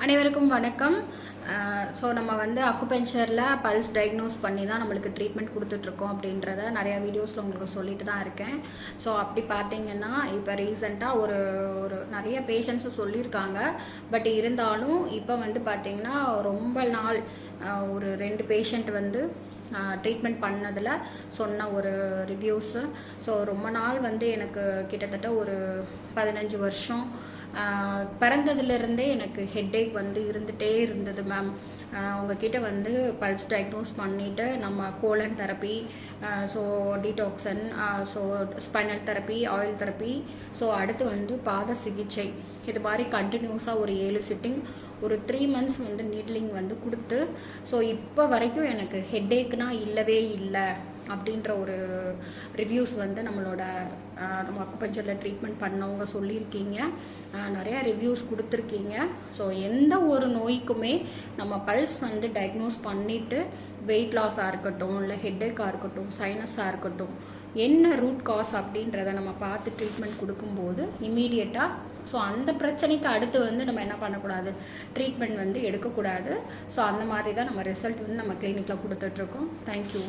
அனைவருக்கும் வணக்கம். ஸோ நம்ம வந்து அக்குபென்ச்சரில் பல்ஸ் டயக்னோஸ் பண்ணி தான் நம்மளுக்கு ட்ரீட்மெண்ட் கொடுத்துட்ருக்கோம் அப்படின்றத நிறையா வீடியோஸில் உங்களுக்கு சொல்லிட்டு தான் இருக்கேன். ஸோ அப்படி பார்த்தீங்கன்னா இப்போ ரீசெண்டாக ஒரு நிறைய பேஷண்ட்ஸு சொல்லியிருக்காங்க. பட் இருந்தாலும் இப்போ வந்து பார்த்தீங்கன்னா ரொம்ப நாள் ஒரு 2 பேஷண்ட் வந்து ட்ரீட்மெண்ட் பண்ணதில் சொன்ன ஒரு ரிவ்யூஸு. ஸோ ரொம்ப நாள் வந்து எனக்கு கிட்டத்தட்ட ஒரு 15 வருஷம் பிறந்ததுலேருந்தே எனக்கு ஹெட்டேக் வந்து இருந்துகிட்டே இருந்தது மேம். உங்ககிட்ட வந்து பல்ஸ் டயக்னோஸ் பண்ணிவிட்டு நம்ம colon therapy, so detoxin, so spinal therapy, oil therapy, so அடுத்து வந்து பாத சிகிச்சை, இது மாதிரி கண்டினியூஸாக ஒரு 7 சிட்டிங் ஒரு 3 மந்த்ஸ் வந்து நீட்லிங் வந்து கொடுத்து, ஸோ இப்போ வரைக்கும் எனக்கு ஹெட்டேக்னா இல்லவே இல்லை அப்படின்ற ஒரு ரிவ்யூஸ் வந்து நம்ம அக்குபஞ்சரில் ட்ரீட்மெண்ட் பண்ணவங்க சொல்லியிருக்கீங்க. நிறையா ரிவ்யூஸ் கொடுத்துருக்கீங்க. ஸோ எந்த ஒரு நோய்க்குமே நம்ம பல்ஸ் வந்து டயக்னோஸ் பண்ணிவிட்டு வெயிட் லாஸாக இருக்கட்டும், இல்லை ஹெட்டேக்காக இருக்கட்டும், சைனஸாக இருக்கட்டும், என்ன ரூட் காஸ் அப்படின்றத நம்ம பார்த்து ட்ரீட்மெண்ட் கொடுக்கும்போது இம்மீடியட்டாக ஸோ அந்த பிரச்சனைக்கு அடுத்து வந்து நம்ம என்ன பண்ணக்கூடாது, ட்ரீட்மெண்ட் வந்து எடுக்கக்கூடாது. ஸோ அந்த மாதிரி தான் நம்ம ரிசல்ட் வந்து நம்ம கிளினிக்கில் கொடுத்துட்ருக்கோம். தேங்க்யூ.